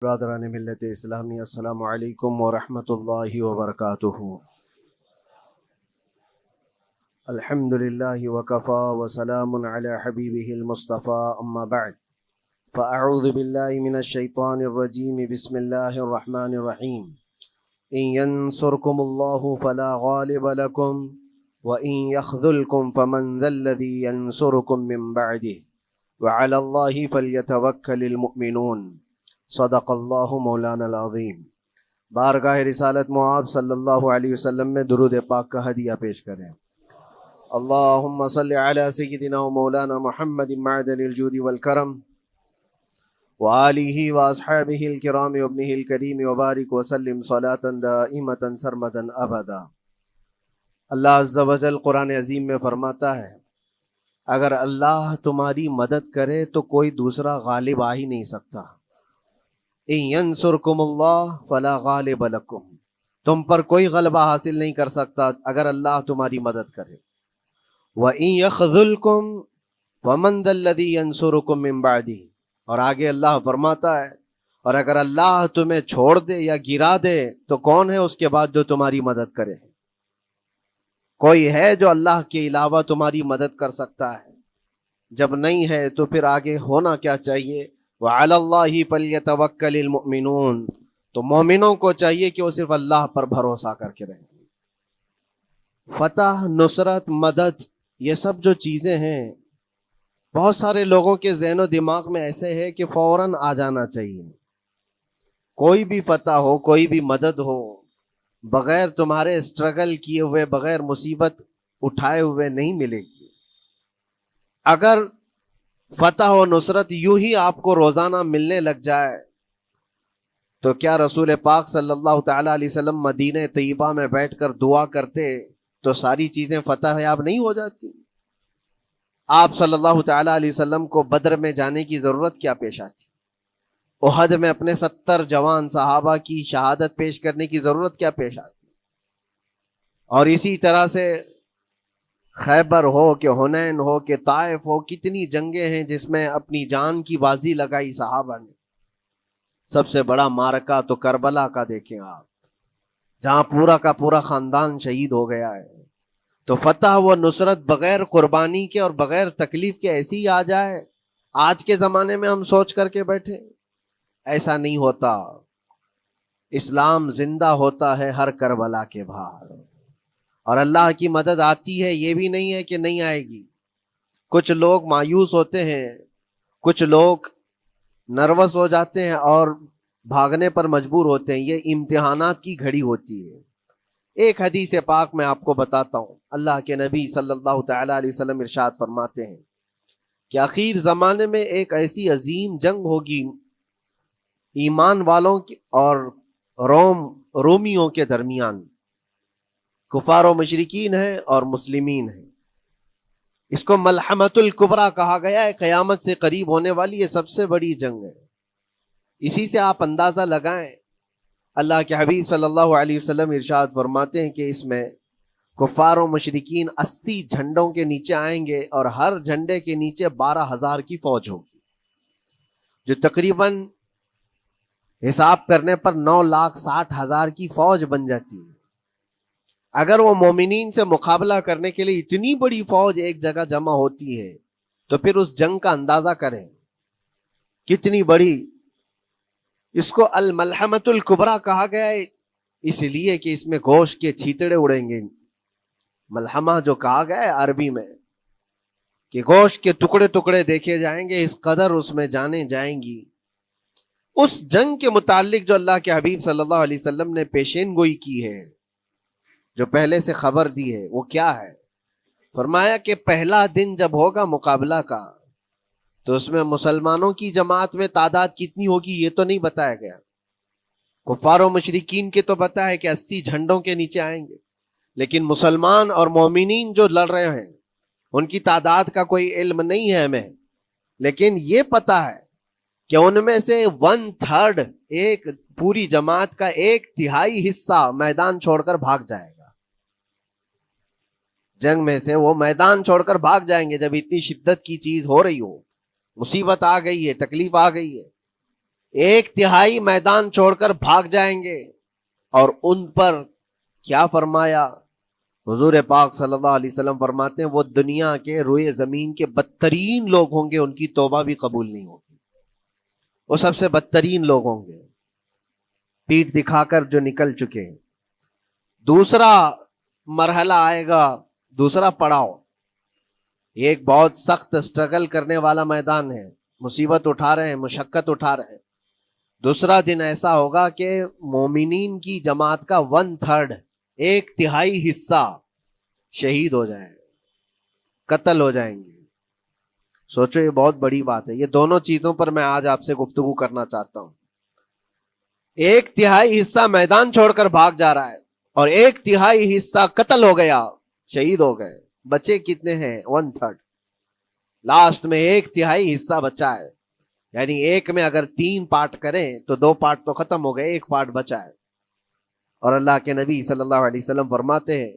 برادران ملت اسلامی، السلام علیکم ورحمۃ اللہ وبرکاتہ۔ الحمد للہ وکفا وسلام علی حبیبہ المصطفیٰ، اما بعد فاعوذ باللہ من الشیطان الرجیم، بسم اللہ الرحمن الرحیم۔ ان ینصرکم اللہ فلا غالب لکم وان یخذلکم فمن ذا الذی ینصرکم من بعدہ وعلی اللہ فلیتوکل المؤمنون۔ صدق اللہ مولانا العظیم۔ بارگاہ رسالت معاب صلی اللہ علیہ وسلم میں درود پاک کا ہدیہ پیش کریں۔ اللہم صلی علی سیدنا و مولانا محمد معدن الجود والکرم وآلہ واصحابہ الکرام وابنہ الکریم وبارک وسلم صلاة دائمتا سرمدا ابدا۔ اللہ عز و جل قرآن عظیم میں فرماتا ہے، اگر اللہ تمہاری مدد کرے تو کوئی دوسرا غالب آ ہی نہیں سکتا۔ ان ینصرکم اللہ فلا غالب لکم، تم پر کوئی غلبہ حاصل نہیں کر سکتا اگر اللہ تمہاری مدد کرے۔ وَإِن يَخْذُلْكُمْ فَمَنْ ذَا الَّذِي يَنْصُرُكُمْ مِنْ بَعْدِهِ، اور آگے اللہ فرماتا ہے، اور اگر اللہ تمہیں چھوڑ دے یا گرا دے تو کون ہے اس کے بعد جو تمہاری مدد کرے؟ کوئی ہے جو اللہ کے علاوہ تمہاری مدد کر سکتا ہے؟ جب نہیں ہے تو پھر آگے ہونا کیا چاہیے؟ وَعَلَى اللَّهِ فَلْيَتَوَكَّلِ الْمُؤْمِنُونَ، تو مومنوں کو چاہیے کہ وہ صرف اللہ پر بھروسہ کر کے رہیں۔ فتح، نصرت، مدد، یہ سب جو چیزیں ہیں بہت سارے لوگوں کے ذہن و دماغ میں ایسے ہے کہ فوراً آ جانا چاہیے۔ کوئی بھی فتح ہو، کوئی بھی مدد ہو، بغیر تمہارے اسٹرگل کیے ہوئے، بغیر مصیبت اٹھائے ہوئے نہیں ملے گی۔ اگر فتح و نصرت یوں ہی آپ کو روزانہ ملنے لگ جائے تو کیا رسول پاک صلی اللہ تعالیٰ علیہ وسلم مدینہ طیبہ میں بیٹھ کر دعا کرتے تو ساری چیزیں فتح یاب نہیں ہو جاتی؟ آپ صلی اللہ تعالیٰ علیہ وسلم کو بدر میں جانے کی ضرورت کیا پیش آتی؟ احد میں اپنے 70 جوان صحابہ کی شہادت پیش کرنے کی ضرورت کیا پیش آتی؟ اور اسی طرح سے خیبر ہو کہ حنین ہو کہ طائف ہو، کتنی جنگیں ہیں جس میں اپنی جان کی بازی لگائی صحابہ نے۔ سب سے بڑا معرکہ تو کربلا کا دیکھیں آپ، جہاں پورا کا پورا خاندان شہید ہو گیا ہے۔ تو فتح و نصرت بغیر قربانی کے اور بغیر تکلیف کے ایسی ہی آ جائے؟ آج کے زمانے میں ہم سوچ کر کے بیٹھے، ایسا نہیں ہوتا۔ اسلام زندہ ہوتا ہے ہر کربلا کے باہر، اور اللہ کی مدد آتی ہے، یہ بھی نہیں ہے کہ نہیں آئے گی۔ کچھ لوگ مایوس ہوتے ہیں، کچھ لوگ نروس ہو جاتے ہیں اور بھاگنے پر مجبور ہوتے ہیں۔ یہ امتحانات کی گھڑی ہوتی ہے۔ ایک حدیث پاک میں آپ کو بتاتا ہوں، اللہ کے نبی صلی اللہ تعالیٰ علیہ وسلم ارشاد فرماتے ہیں کہ آخر زمانے میں ایک ایسی عظیم جنگ ہوگی ایمان والوں کی اور رومیوں کے درمیان۔ کفار و مشرکین ہیں اور مسلمین ہیں۔ اس کو ملحمۃ الکبریٰ کہا گیا ہے، قیامت سے قریب ہونے والی یہ سب سے بڑی جنگ ہے۔ اسی سے آپ اندازہ لگائیں، اللہ کے حبیب صلی اللہ علیہ وسلم ارشاد فرماتے ہیں کہ اس میں کفار و مشرکین 80 جھنڈوں کے نیچے آئیں گے، اور ہر جھنڈے کے نیچے 12,000 کی فوج ہوگی، جو تقریباً حساب کرنے پر 9,60,000 کی فوج بن جاتی ہے۔ اگر وہ مومنین سے مقابلہ کرنے کے لیے اتنی بڑی فوج ایک جگہ جمع ہوتی ہے تو پھر اس جنگ کا اندازہ کریں کتنی بڑی۔ اس کو الملحمۃ الکبریٰ کہا گیا ہے اس لیے کہ اس میں گوشت کے چھیتڑے اڑیں گے۔ ملحمہ جو کہا گیا ہے عربی میں کہ گوشت کے ٹکڑے ٹکڑے دیکھے جائیں گے، اس قدر اس میں جانیں جائیں گی۔ اس جنگ کے متعلق جو اللہ کے حبیب صلی اللہ علیہ وسلم نے پیشین گوئی کی ہے، جو پہلے سے خبر دی ہے، وہ کیا ہے؟ فرمایا کہ پہلا دن جب ہوگا مقابلہ کا تو اس میں مسلمانوں کی جماعت میں تعداد کتنی ہوگی یہ تو نہیں بتایا گیا۔ کفار و مشرکین کے تو پتہ ہے کہ 80 جھنڈوں کے نیچے آئیں گے، لیکن مسلمان اور مومنین جو لڑ رہے ہیں ان کی تعداد کا کوئی علم نہیں ہے ہمیں، لیکن یہ پتہ ہے کہ ان میں سے 1/3، ایک پوری جماعت کا 1/3 حصہ میدان چھوڑ کر بھاگ جائے گا۔ جنگ میں سے وہ میدان چھوڑ کر بھاگ جائیں گے جب اتنی شدت کی چیز ہو رہی ہو، مصیبت آ گئی ہے، تکلیف آ گئی ہے۔ ایک تہائی میدان چھوڑ کر بھاگ جائیں گے. اور ان پر کیا فرمایا حضور پاک صلی اللہ علیہ وسلم فرماتے ہیں وہ دنیا کے روئے زمین کے بدترین لوگ ہوں گے, ان کی توبہ بھی قبول نہیں ہوگی. وہ سب سے بدترین لوگ ہوں گے, پیٹھ دکھا کر جو نکل چکے. دوسرا مرحلہ آئے گا, دوسرا پڑاؤ. یہ ایک بہت سخت سٹرگل کرنے والا میدان ہے, مصیبت اٹھا رہے ہیں, مشقت اٹھا رہے ہیں. دوسرا دن ایسا ہوگا کہ مومنین کی جماعت کا 1/3 ایک تہائی حصہ شہید ہو جائے, قتل ہو جائیں گے. سوچو یہ بہت بڑی بات ہے. یہ دونوں چیزوں پر میں آج آپ سے گفتگو کرنا چاہتا ہوں. ایک تہائی حصہ میدان چھوڑ کر بھاگ جا رہا ہے اور ایک تہائی حصہ قتل ہو گیا, شہید ہو گئے. بچے کتنے ہیں؟ 1/3. لاسٹ میں ایک تہائی حصہ بچا ہے. یعنی ایک میں اگر 3 پارٹ کریں تو 2 پارٹ تو ختم ہو گئے, ایک پارٹ بچا ہے. اور اللہ کے نبی صلی اللہ علیہ وسلم فرماتے ہیں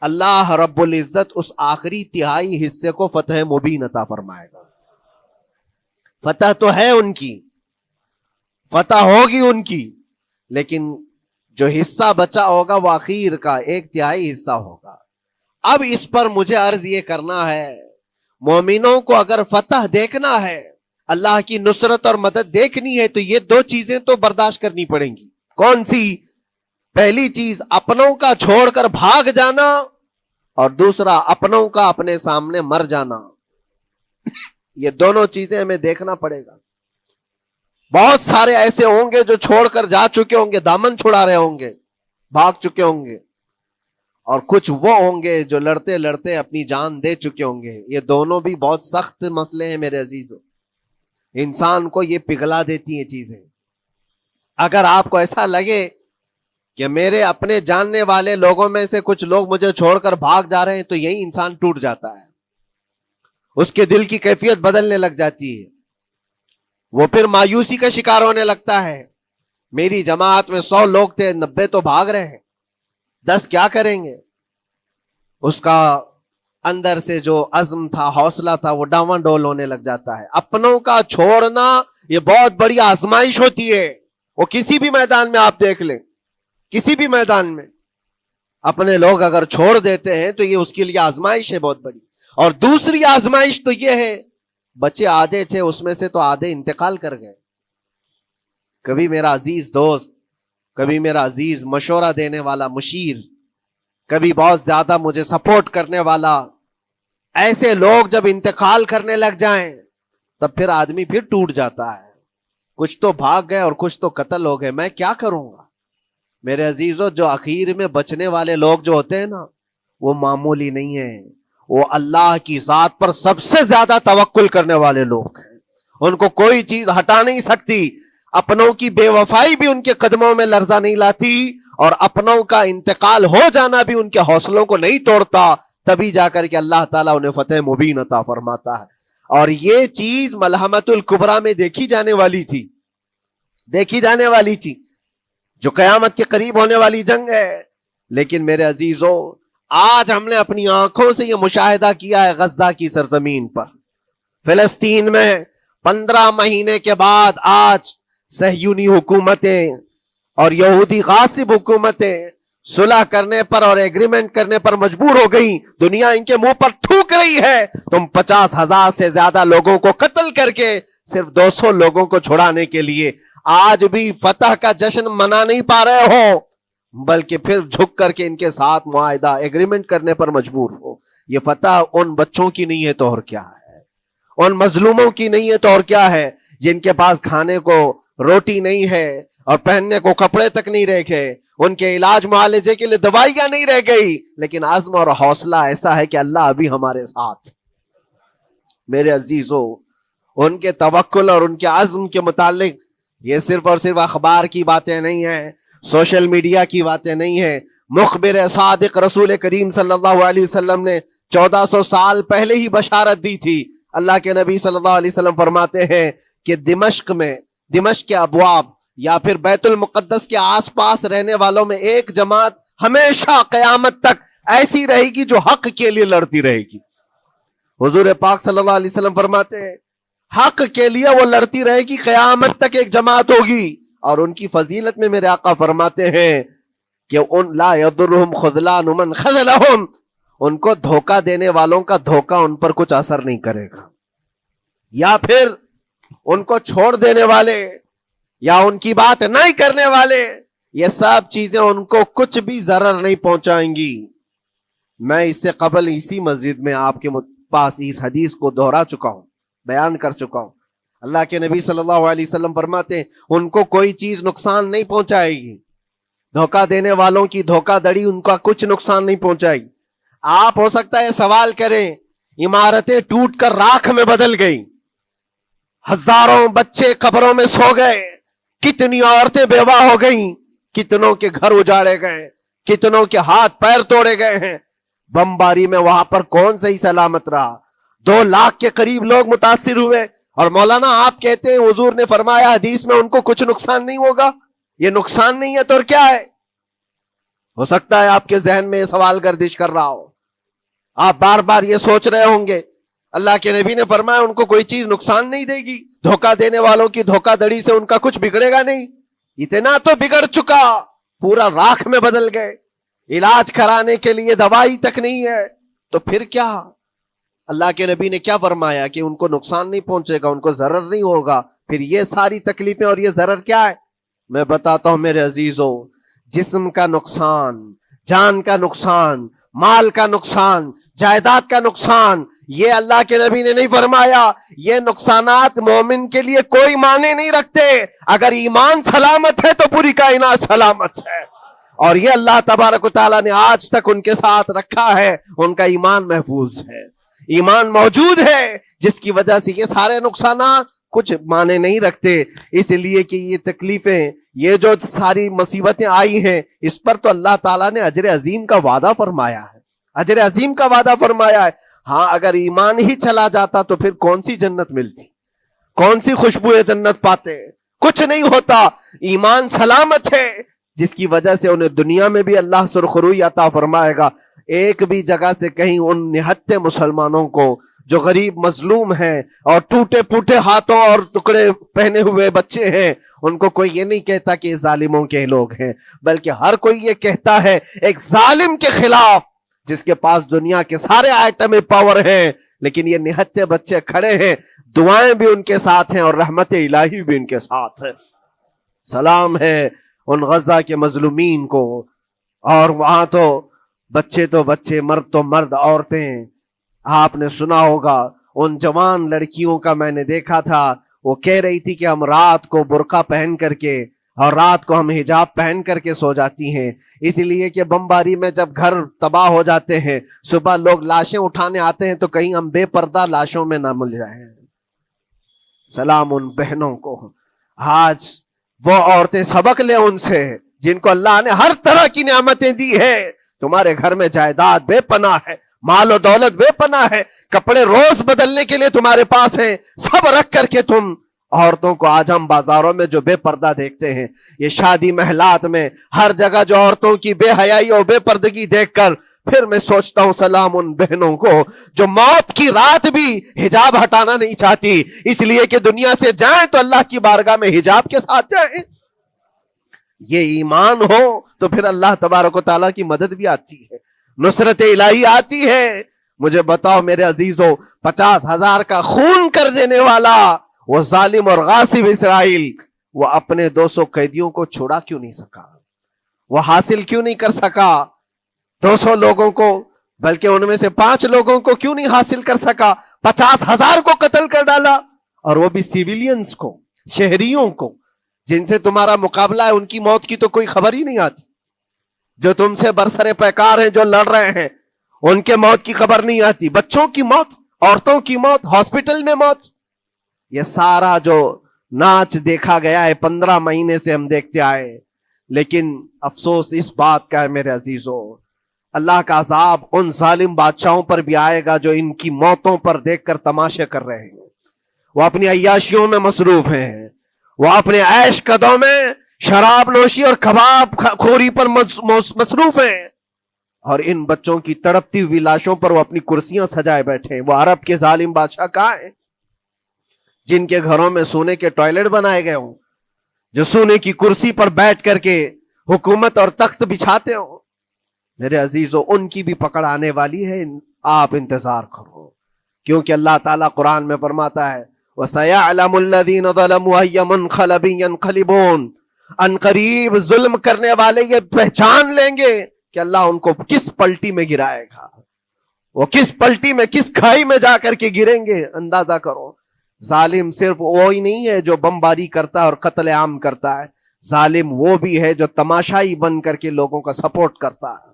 اللہ رب العزت اس آخری تہائی حصے کو فتح مبین عطا فرمائے گا. فتح تو ہے ان کی, فتح ہوگی ان کی, لیکن جو حصہ بچا ہوگا وہ آخر کا 1/3 حصہ ہوگا. اب اس پر مجھے عرض یہ کرنا ہے, مومنوں کو اگر فتح دیکھنا ہے, اللہ کی نصرت اور مدد دیکھنی ہے, تو یہ 2 چیزیں تو برداشت کرنی پڑیں گی. کون سی؟ پہلی چیز اپنوں کا چھوڑ کر بھاگ جانا, اور دوسرا اپنوں کا اپنے سامنے مر جانا. یہ دونوں چیزیں ہمیں دیکھنا پڑے گا. بہت سارے ایسے ہوں گے جو چھوڑ کر جا چکے ہوں گے, دامن چھڑا رہے ہوں گے, بھاگ چکے ہوں گے, اور کچھ وہ ہوں گے جو لڑتے لڑتے اپنی جان دے چکے ہوں گے. یہ دونوں بھی بہت سخت مسئلے ہیں میرے عزیزوں. انسان کو یہ پگھلا دیتی ہیں چیزیں. اگر آپ کو ایسا لگے کہ میرے اپنے جاننے والے لوگوں میں سے کچھ لوگ مجھے چھوڑ کر بھاگ جا رہے ہیں, تو یہی انسان ٹوٹ جاتا ہے. اس کے دل کی کیفیت بدلنے لگ جاتی ہے, وہ پھر مایوسی کا شکار ہونے لگتا ہے. میری جماعت میں 100 لوگ تھے, 90 تو بھاگ رہے ہیں, 10 کیا کریں گے؟ اس کا اندر سے جو عزم تھا, حوصلہ تھا, وہ ڈاواں ڈول ہونے لگ جاتا ہے. اپنوں کا چھوڑنا یہ بہت بڑی آزمائش ہوتی ہے. وہ کسی بھی میدان میں آپ دیکھ لیں, کسی بھی میدان میں اپنے لوگ اگر چھوڑ دیتے ہیں تو یہ اس کے لیے آزمائش ہے بہت بڑی. اور دوسری آزمائش تو یہ ہے, بچے آدھے تھے, اس میں سے تو آدھے انتقال کر گئے. کبھی میرا عزیز دوست, کبھی میرا عزیز مشورہ دینے والا مشیر, کبھی بہت زیادہ مجھے سپورٹ کرنے والا, ایسے لوگ جب انتقال کرنے لگ جائیں تب پھر آدمی پھر ٹوٹ جاتا ہے. کچھ تو بھاگ گئے اور کچھ تو قتل ہو گئے. میں کیا کروں گا میرے عزیزوں؟ جو اخیر میں بچنے والے لوگ جو ہوتے ہیں نا, وہ معمولی نہیں ہیں. وہ اللہ کی ذات پر سب سے زیادہ توکل کرنے والے لوگ ہیں. ان کو کوئی چیز ہٹا نہیں سکتی. اپنوں کی بے وفائی بھی ان کے قدموں میں لرزہ نہیں لاتی, اور اپنوں کا انتقال ہو جانا بھی ان کے حوصلوں کو نہیں توڑتا. تبھی جا کر کے اللہ تعالیٰ انہیں فتح مبین عطا فرماتا ہے. اور یہ چیز ملحمت الکبریٰ میں دیکھی جانے والی تھی, دیکھی جانے والی تھی, جو قیامت کے قریب ہونے والی جنگ ہے. لیکن میرے عزیزوں, آج ہم نے اپنی آنکھوں سے یہ مشاہدہ کیا ہے غزہ کی سرزمین پر, فلسطین میں 15 مہینے کے بعد آج صہیونی حکومتیں اور یہودی غاصب حکومتیں صلح کرنے پر اور ایگریمنٹ کرنے پر مجبور ہو گئی. دنیا ان کے منہ پر تھوک رہی ہے. تم 50,000 سے زیادہ لوگوں کو قتل کر کے صرف 200 لوگوں کو چھڑانے کے لیے آج بھی فتح کا جشن منا نہیں پا رہے ہو, بلکہ پھر جھک کر کے ان کے ساتھ معاہدہ ایگریمنٹ کرنے پر مجبور ہو. یہ فتح ان بچوں کی نہیں ہے تو اور کیا ہے, ان مظلوموں کی نہیں ہے تو اور کیا ہے, جن کے پاس کھانے کو روٹی نہیں ہے اور پہننے کو کپڑے تک نہیں رہ گئے, ان کے علاج معالجے کے لیے دوائیاں نہیں رہ گئی, لیکن عزم اور حوصلہ ایسا ہے کہ اللہ ابھی ہمارے ساتھ. میرے عزیزوں, ان کے توکل اور ان کے عزم کے متعلق یہ صرف اور صرف اخبار کی باتیں نہیں ہیں, سوشل میڈیا کی باتیں نہیں ہیں. مخبر صادق رسول کریم صلی اللہ علیہ وسلم نے 1400 سال پہلے ہی بشارت دی تھی. اللہ کے نبی صلی اللہ علیہ وسلم فرماتے ہیں کہ دمشق کے ابواب یا پھر بیت المقدس کے آس پاس رہنے والوں میں ایک جماعت ہمیشہ قیامت تک ایسی رہے گی جو حق کے لیے لڑتی رہے گی. حضور پاک صلی اللہ علیہ وسلم فرماتے ہیں حق کے لیے وہ لڑتی رہے گی، قیامت تک ایک جماعت ہوگی. اور ان کی فضیلت میں میرے آقا فرماتے ہیں کہ ان لا یضرهم خذلان من خذلهم، ان کو دھوکہ دینے والوں کا دھوکہ ان پر کچھ اثر نہیں کرے گا، یا پھر ان کو چھوڑ دینے والے یا ان کی بات نہیں کرنے والے، یہ سب چیزیں ان کو کچھ بھی ضرر نہیں پہنچائیں گی. میں اس سے قبل اسی مسجد میں آپ کے پاس اس حدیث کو دہرا چکا ہوں، بیان کر چکا ہوں. اللہ کے نبی صلی اللہ علیہ وسلم فرماتے ہیں ان کو کوئی چیز نقصان نہیں پہنچائے گی، دھوکہ دینے والوں کی دھوکہ دڑی ان کا کچھ نقصان نہیں پہنچائے گی. آپ ہو سکتا ہے سوال کریں، عمارتیں ٹوٹ کر راکھ میں بدل گئی، ہزاروں بچے قبروں میں سو گئے، کتنی عورتیں بیوہ ہو گئیں، کتنوں کے گھر اجاڑے گئے، کتنوں کے ہاتھ پیر توڑے گئے ہیں، بمباری میں وہاں پر کون صحیح سلامت رہا، 2 لاکھ کے قریب لوگ متاثر ہوئے، اور مولانا آپ کہتے ہیں حضور نے فرمایا حدیث میں ان کو کچھ نقصان نہیں ہوگا. یہ نقصان نہیں ہے تو اور کیا ہے؟ ہو سکتا ہے آپ کے ذہن میں یہ سوال گردش کر رہا ہو، آپ بار بار یہ سوچ رہے ہوں گے اللہ کے نبی نے فرمایا ان کو کوئی چیز نقصان نہیں دے گی، دھوکہ دینے والوں کی دھوکہ دڑی سے ان کا کچھ بگڑے گا نہیں. اتنا تو بگڑ چکا، پورا راکھ میں بدل گئے، علاج کرانے کے لیے دوائی تک نہیں ہے، تو پھر کیا؟ اللہ کے نبی نے کیا فرمایا کہ ان کو نقصان نہیں پہنچے گا، ان کو ضرر نہیں ہوگا. پھر یہ ساری تکلیفیں اور یہ ضرر کیا ہے؟ میں بتاتا ہوں میرے عزیزوں، جسم کا نقصان، جان کا نقصان، مال کا نقصان، جائیداد کا نقصان، یہ اللہ کے نبی نے نہیں فرمایا. یہ نقصانات مومن کے لیے کوئی معنی نہیں رکھتے. اگر ایمان سلامت ہے تو پوری کائنات سلامت ہے، اور یہ اللہ تبارک و تعالیٰ نے آج تک ان کے ساتھ رکھا ہے. ان کا ایمان محفوظ ہے، ایمان موجود ہے، جس کی وجہ سے یہ سارے نقصانات کچھ معنی نہیں رکھتے. اس لیے کہ یہ تکلیفیں، یہ جو ساری مصیبتیں آئی ہیں، اس پر تو اللہ تعالیٰ نے اجر عظیم کا وعدہ فرمایا ہے، اجر عظیم کا وعدہ فرمایا ہے. ہاں اگر ایمان ہی چلا جاتا تو پھر کون سی جنت ملتی، کون سی خوشبو جنت پاتے؟ کچھ نہیں ہوتا. ایمان سلامت ہے، جس کی وجہ سے انہیں دنیا میں بھی اللہ سرخروئی عطا فرمائے گا. ایک بھی جگہ سے کہیں ان نہتے مسلمانوں کو جو غریب مظلوم ہیں اور ٹوٹے پوٹے ہاتھوں اور ٹکڑے پہنے ہوئے بچے ہیں، ان کو کوئی یہ نہیں کہتا کہ یہ ظالموں کے لوگ ہیں، بلکہ ہر کوئی یہ کہتا ہے ایک ظالم کے خلاف جس کے پاس دنیا کے سارے آئٹم پاور ہیں، لیکن یہ نہتے بچے کھڑے ہیں، دعائیں بھی ان کے ساتھ ہیں اور رحمت الہی بھی ان کے ساتھ ہے. سلام ہے ان غزہ کے مظلومین کو. اور وہاں تو بچے، مرد تو مرد، عورتیں. آپ نے سنا ہوگا ان جوان لڑکیوں کا، میں نے دیکھا تھا، وہ کہہ رہی تھی کہ ہم رات کو برقع پہن کر کے اور رات کو ہم حجاب پہن کر کے سو جاتی ہیں، اس لیے کہ بمباری میں جب گھر تباہ ہو جاتے ہیں، صبح لوگ لاشیں اٹھانے آتے ہیں تو کہیں ہم بے پردہ لاشوں میں نہ مل جائیں. سلام ان بہنوں کو. آج وہ عورتیں سبق لیں ان سے جن کو اللہ نے ہر طرح کی نعمتیں دی ہے. تمہارے گھر میں جائیداد بے پناہ ہے، مال و دولت بے پناہ ہے، کپڑے روز بدلنے کے لیے تمہارے پاس ہیں، سب رکھ کر کے تم عورتوں کو، آج ہم بازاروں میں جو بے پردہ دیکھتے ہیں، یہ شادی محلات میں ہر جگہ جو عورتوں کی بے حیائی اور بے پردگی دیکھ کر پھر میں سوچتا ہوں سلام ان بہنوں کو جو موت کی رات بھی حجاب ہٹانا نہیں چاہتی، اس لیے کہ دنیا سے جائیں تو اللہ کی بارگاہ میں حجاب کے ساتھ جائیں. یہ ایمان ہو تو پھر اللہ تبارک و تعالیٰ کی مدد بھی آتی ہے، نصرت الہی آتی ہے. مجھے بتاؤ میرے عزیزوں، 50,000 کا خون کر دینے والا وہ ظالم اور غاصب اسرائیل، وہ اپنے 200 قیدیوں کو چھوڑا کیوں نہیں سکا؟ وہ حاصل کیوں نہیں کر سکا 200 لوگوں کو؟ بلکہ ان میں سے 5 لوگوں کو کیوں نہیں حاصل کر سکا؟ 50,000 کو قتل کر ڈالا، اور وہ بھی سیویلینز کو، شہریوں کو جن سے تمہارا مقابلہ ہے، ان کی موت کی تو کوئی خبر ہی نہیں آتی. جو تم سے برسر پیکار ہیں، جو لڑ رہے ہیں، ان کے موت کی خبر نہیں آتی. بچوں کی موت، عورتوں کی موت، ہاسپٹل میں موت، یہ سارا جو ناچ دیکھا گیا ہے 15 مہینے سے ہم دیکھتے آئے. لیکن افسوس اس بات کا ہے میرے عزیزوں، اللہ کا عذاب ان ظالم بادشاہوں پر بھی آئے گا جو ان کی موتوں پر دیکھ کر تماشے کر رہے ہیں. وہ اپنی عیاشیوں میں مصروف ہیں، وہ اپنے عیش قدوں میں شراب نوشی اور کباب خوری پر مصروف ہیں، اور ان بچوں کی تڑپتی ہوئی لاشوں پر وہ اپنی کرسیاں سجائے بیٹھے ہیں. وہ عرب کے ظالم بادشاہ کہاں ہیں؟ جن کے گھروں میں سونے کے ٹوائلٹ بنائے گئے ہوں، جو سونے کی کرسی پر بیٹھ کر کے حکومت اور تخت بچھاتے ہوں، میرے عزیزو ان کی بھی پکڑ آنے والی ہے، آپ انتظار کرو، کیونکہ اللہ تعالیٰ قرآن میں فرماتا ہے وَسَيَعْلَمُ الَّذِينَ ظَلَمُوا أَيَّ مُنْقَلَبٍ يَنْقَلِبُونَ، ان قریب ظلم کرنے والے یہ پہچان لیں گے کہ اللہ ان کو کس پلٹی میں گرائے گا، وہ کس پلٹی میں، کس کھائی میں جا کر کے گریں گے۔ اندازہ کرو، ظالم صرف وہی نہیں ہے جو بمباری کرتا ہے اور قتل عام کرتا ہے، ظالم وہ بھی ہے جو تماشائی بن کر کے لوگوں کا سپورٹ کرتا ہے،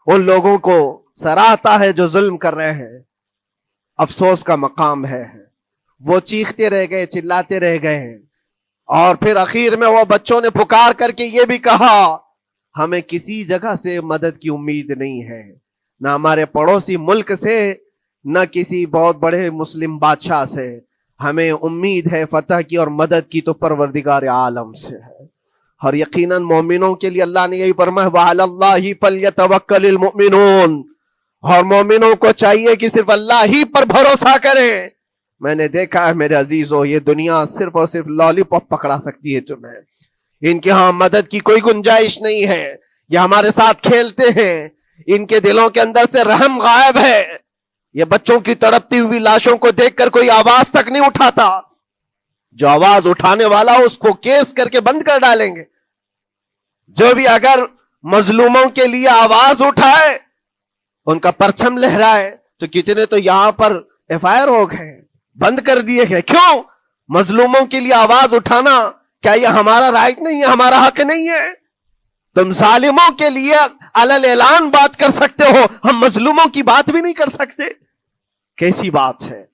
ان لوگوں کو سراہتا ہے جو ظلم کر رہے ہیں۔ افسوس کا مقام ہے، وہ چیختے رہ گئے، چلاتے رہ گئے ہیں، اور پھر اخیر میں وہ بچوں نے پکار کر کے یہ بھی کہا ہمیں کسی جگہ سے مدد کی امید نہیں ہے، نہ ہمارے پڑوسی ملک سے، نہ کسی بہت بڑے مسلم بادشاہ سے، ہمیں امید ہے فتح کی اور مدد کی تو پروردگار عالم سے ہے۔ اور یقیناً مومنوں کے لیے اللہ نے یہی فرمایا وَعَلَى اللَّهِ فَلْيَتَوَكَّلِ الْمُؤْمِنُونَ، اور مومنوں کو چاہیے کہ صرف اللہ ہی پر بھروسہ کریں۔ میں نے دیکھا ہے میرے عزیزو، یہ دنیا صرف اور صرف لالی پاپ پکڑا سکتی ہے تمہیں، ان کے ہاں مدد کی کوئی گنجائش نہیں ہے، یہ ہمارے ساتھ کھیلتے ہیں، ان کے دلوں کے اندر سے رحم غائب ہے، یہ بچوں کی تڑپتی ہوئی لاشوں کو دیکھ کر کوئی آواز تک نہیں اٹھاتا، جو آواز اٹھانے والا اس کو کیس کر کے بند کر ڈالیں گے۔ جو بھی اگر مظلوموں کے لیے آواز اٹھائے، ان کا پرچم لہرائے، تو کتنے تو یہاں پر FIR ہو گئے، بند کر دیے گئے۔ کیوں؟ مظلوموں کے لیے آواز اٹھانا کیا یہ ہمارا رائٹ نہیں ہے، ہمارا حق نہیں ہے؟ تم ظالموں کے لیے علل اعلان بات کر سکتے ہو، ہم مظلوموں کی بات بھی نہیں کر سکتے، کیسی بات ہے؟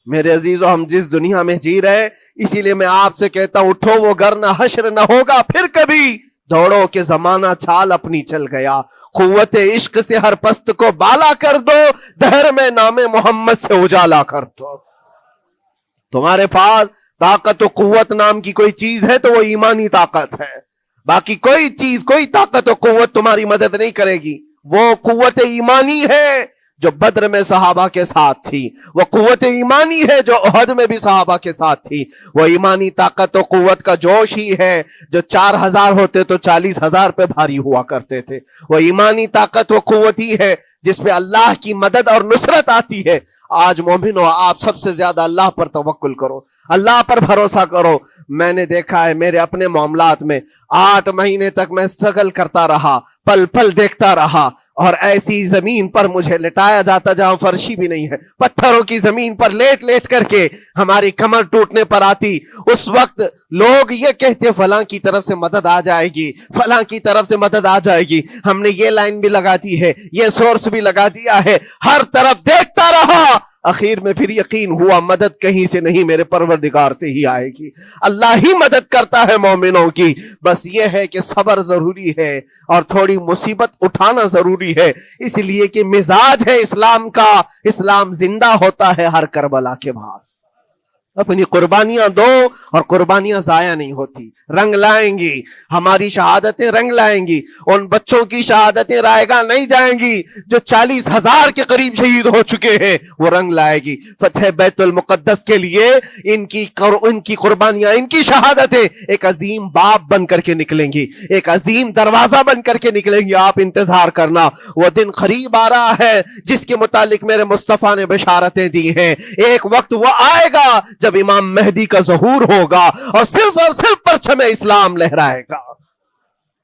میرے عزیزو، ہم جس دنیا میں جی رہے، اسی لیے میں آپ سے کہتا ہوں اٹھو، وہ گھر نہ حشر نہ ہوگا پھر کبھی، دوڑو کہ زمانہ چھال اپنی چل گیا، قوت عشق سے ہر پست کو بالا کر دو، دہر میں نام محمد سے اجالا کر دو۔ تمہارے پاس طاقت و قوت نام کی کوئی چیز ہے تو وہ ایمانی طاقت ہے، باقی کوئی چیز، کوئی طاقت و قوت تمہاری مدد نہیں کرے گی۔ وہ قوت ایمانی ہے جو بدر میں صحابہ کے ساتھ تھی، وہ قوت ایمانی ہے جو احد میں بھی صحابہ کے ساتھ تھی، وہ ایمانی طاقت و قوت کا جوش ہی ہے جو 4000 ہوتے تو 40,000 پہ بھاری ہوا کرتے تھے، وہ ایمانی طاقت و قوت ہی ہے جس پہ اللہ کی مدد اور نصرت آتی ہے۔ آج مومنو، آپ سب سے زیادہ اللہ پر توکل کرو، اللہ پر بھروسہ کرو۔ میں نے دیکھا ہے میرے اپنے معاملات میں 8 مہینے تک میں اسٹرگل کرتا رہا، پل پل دیکھتا رہا، اور ایسی زمین پر مجھے لٹایا جاتا جہاں فرشی بھی نہیں ہے، پتھروں کی زمین پر لیٹ لیٹ کر کے ہماری کمر ٹوٹنے پر آتی۔ اس وقت لوگ یہ کہتے فلاں کی طرف سے مدد آ جائے گی، فلاں کی طرف سے مدد آ جائے گی، ہم نے یہ لائن بھی لگا دی ہے، یہ سورس بھی لگا دیا ہے، ہر طرف دیکھتا رہا، اخیر میں پھر یقین ہوا مدد کہیں سے نہیں، میرے پروردگار سے ہی آئے گی۔ اللہ ہی مدد کرتا ہے مومنوں کی، بس یہ ہے کہ صبر ضروری ہے اور تھوڑی مصیبت اٹھانا ضروری ہے، اس لیے کہ مزاج ہے اسلام کا، اسلام زندہ ہوتا ہے ہر کربلا کے بعد۔ اپنی قربانیاں دو اور قربانیاں ضائع نہیں ہوتی، رنگ لائیں گی، ہماری شہادتیں رنگ لائیں گی، ان بچوں کی شہادتیں رائے گاہ نہیں جائیں گی جو 40,000 کے قریب شہید ہو چکے ہیں، وہ رنگ لائے گی۔ فتح بیت المقدس کے لیے ان کی قربانیاں، ان کی شہادتیں ایک عظیم باب بن کر کے نکلیں گی، ایک عظیم دروازہ بن کر کے نکلیں گی۔ آپ انتظار کرنا، وہ دن قریب آ رہا ہے جس کے متعلق میرے مصطفیٰ نے بشارتیں دی ہیں۔ ایک وقت وہ آئے گا جب امام مہدی کا ظہور ہوگا اور صرف پرچم اسلام لہرائے گا،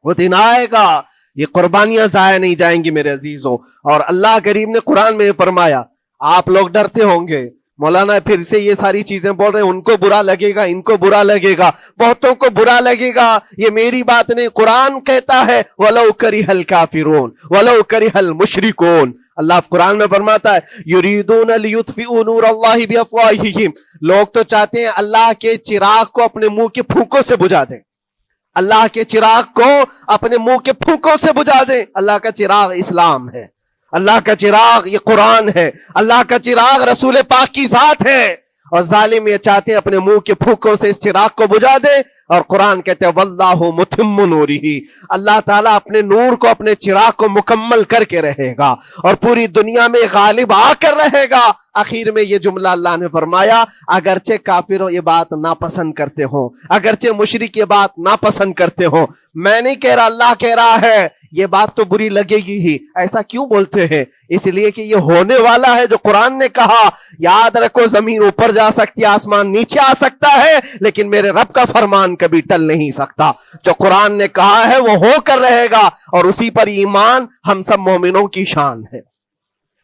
وہ دن آئے گا، یہ قربانیاں ضائع نہیں جائیں گی میرے عزیزوں۔ اور اللہ کریم نے قرآن میں فرمایا، آپ لوگ ڈرتے ہوں گے مولانا پھر سے یہ ساری چیزیں بول رہے ہیں، ان کو برا لگے گا، ان کو برا لگے گا، بہتوں کو برا لگے گا، یہ میری بات نہیں، قرآن کہتا ہے وَلَوْ كَرِهَ الْكَافِرُونَ وَلَوْ كَرِهَ الْمُشْرِكُونَ۔ اللہ قرآن میں فرماتا ہے یریدون لیطفئوا نور اللہ بافواہہم، لوگ تو چاہتے ہیں اللہ کے چراغ کو اپنے منہ کے پھونکوں سے بجھا دیں، اللہ کے چراغ کو اپنے منہ کے پھونکوں سے بجھا دیں۔ اللہ کا چراغ اسلام ہے، اللہ کا چراغ یہ قرآن ہے، اللہ کا چراغ رسول پاک کی ذات ہے، اور ظالم یہ چاہتے ہیں اپنے منہ کے پھونکوں سے اس چراغ کو بجھا دیں۔ اور قرآن کہتے ہیں واللہ متم نورہ، اللہ تعالیٰ اپنے نور کو، اپنے چراغ کو مکمل کر کے رہے گا اور پوری دنیا میں غالب آ کر رہے گا۔ آخر میں یہ جملہ اللہ نے فرمایا اگرچہ کافروں یہ بات ناپسند کرتے ہوں، اگرچہ مشرک یہ بات ناپسند کرتے ہوں، میں نہیں کہہ رہا، اللہ کہہ رہا ہے یہ بات تو بری لگے گی ہی۔ ایسا کیوں بولتے ہیں؟ اس لیے کہ یہ ہونے والا ہے جو قرآن نے کہا۔ یاد رکھو زمین اوپر جا سکتی ہے، آسمان نیچے آ سکتا ہے، لیکن میرے رب کا فرمان کبھی ٹل نہیں سکتا۔ جو قرآن نے کہا ہے وہ ہو کر رہے گا، اور اسی پر ایمان ہم سب مومنوں کی شان ہے،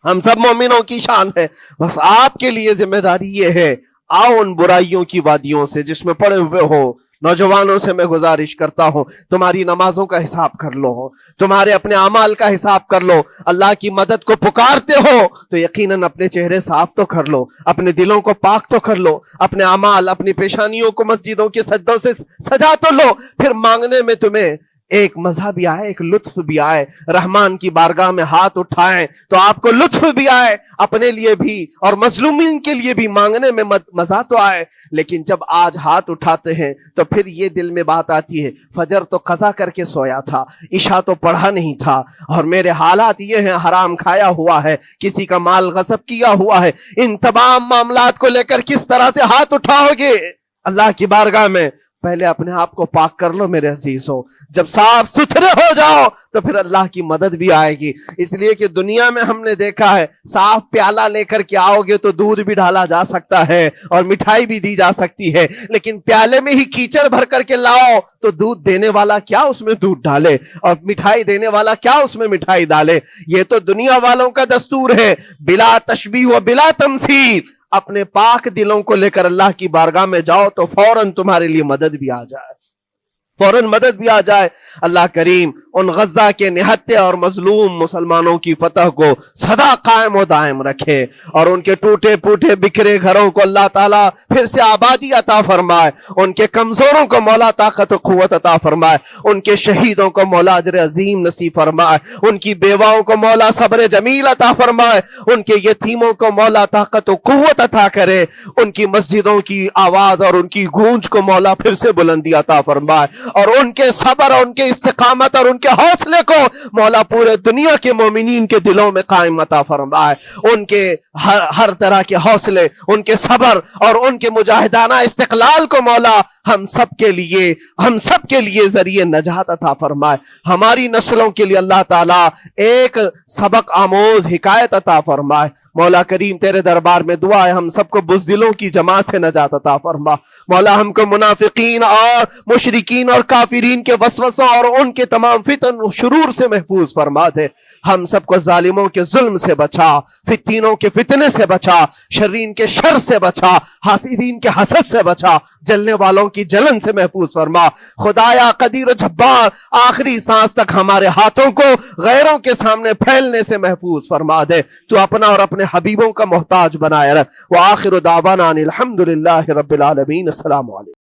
ہم سب مومنوں کی شان ہے۔ بس آپ کے لیے ذمہ داری یہ ہے، آؤ ان برائیوں کی وادیوں سے جس میں پڑے ہوئے ہو، نوجوانوں سے میں گزارش کرتا ہوں تمہاری نمازوں کا حساب کر لو، تمہارے اپنے اعمال کا حساب کر لو۔ اللہ کی مدد کو پکارتے ہو تو یقیناً اپنے چہرے صاف تو کر لو، اپنے دلوں کو پاک تو کر لو، اپنے اعمال، اپنی پیشانیوں کو مسجدوں کے سجدوں سے سجا تو لو۔ پھر مانگنے میں تمہیں ایک مزہ بھی آئے، ایک لطف بھی آئے، رحمان کی بارگاہ میں ہاتھ اٹھائیں تو آپ کو لطف بھی آئے، اپنے لیے بھی اور مظلومین کے لیے بھی مانگنے میں مزہ تو آئے۔ لیکن جب آج ہاتھ اٹھاتے ہیں تو پھر یہ دل میں بات آتی ہے فجر تو قضا کر کے سویا تھا، عشاء تو پڑھا نہیں تھا، اور میرے حالات یہ ہیں، حرام کھایا ہوا ہے، کسی کا مال غصب کیا ہوا ہے۔ ان تمام معاملات کو لے کر کس طرح سے ہاتھ اٹھاؤ گے اللہ کی بارگاہ میں؟ پہلے اپنے آپ کو پاک کر لو میرے عزیزو۔ جب صاف ستھرے ہو جاؤ تو پھر اللہ کی مدد بھی آئے گی۔ اس لیے کہ دنیا میں ہم نے دیکھا ہے صاف پیالہ لے کر کے آؤ گے تو دودھ بھی ڈالا جا سکتا ہے اور مٹھائی بھی دی جا سکتی ہے، لیکن پیالے میں ہی کیچڑ بھر کر کے لاؤ تو دودھ دینے والا کیا اس میں دودھ ڈالے اور مٹھائی دینے والا کیا اس میں مٹھائی ڈالے؟ یہ تو دنیا والوں کا دستور ہے، بلا تشبیہ و بلا تمثیل۔ اپنے پاک دلوں کو لے کر اللہ کی بارگاہ میں جاؤ تو فوراً تمہارے لیے مدد بھی آ جائے، فوراً مدد بھی آ جائے۔ اللہ کریم ان غزہ کے نہتے اور مظلوم مسلمانوں کی فتح کو سدا قائم و دائم رکھے، اور ان کے ٹوٹے پھوٹے بکھرے گھروں کو اللہ تعالیٰ پھر سے آبادی عطا فرمائے، ان کے کمزوروں کو مولا طاقت و قوت عطا فرمائے، ان کے شہیدوں کو مولا اجر عظیم نصیب فرمائے، ان کی بیواؤں کو مولا صبر جمیل عطا فرمائے، ان کے یتیموں کو مولا طاقت و قوت عطا کرے، ان کی مسجدوں کی آواز اور ان کی گونج کو مولا پھر سے بلندی عطا فرمائے، اور ان کے صبر اور ان کے استقامت اور ان کے حوصلے کو مولا پورے دنیا کے مومنین کے دلوں میں قائم عطا فرمائے۔ ان کے ہر طرح کے حوصلے، ان کے صبر اور ان کے مجاہدانہ استقلال کو مولا ہم سب کے لیے ذریعے نجات عطا فرمائے۔ ہماری نسلوں کے لیے اللہ تعالیٰ ایک سبق آموز حکایت عطا فرمائے۔ مولا کریم تیرے دربار میں دعا ہے ہم سب کو بزدلوں کی جماعت سے نجات عطا فرما۔ مولا ہم کو منافقین اور مشرکین اور کافرین کے وسوسوں اور ان کے تمام فتن و شرور سے محفوظ فرما دے۔ ہم سب کو ظالموں کے ظلم سے بچا، فتینوں کے فتنے سے بچا، شرین کے شر سے بچا، حاسدین کے حسد سے بچا، جلنے والوں کی جلن سے محفوظ فرما۔ خدایا قدیر و جبار آخری سانس تک ہمارے ہاتھوں کو غیروں کے سامنے پھیلنے سے محفوظ فرما دے۔ تو اپنا اور اپنے حبیبوں کا محتاج بنائے رکھ۔ وآخر دعوانا ان الحمدللہ رب العالمین۔ السلام علیکم۔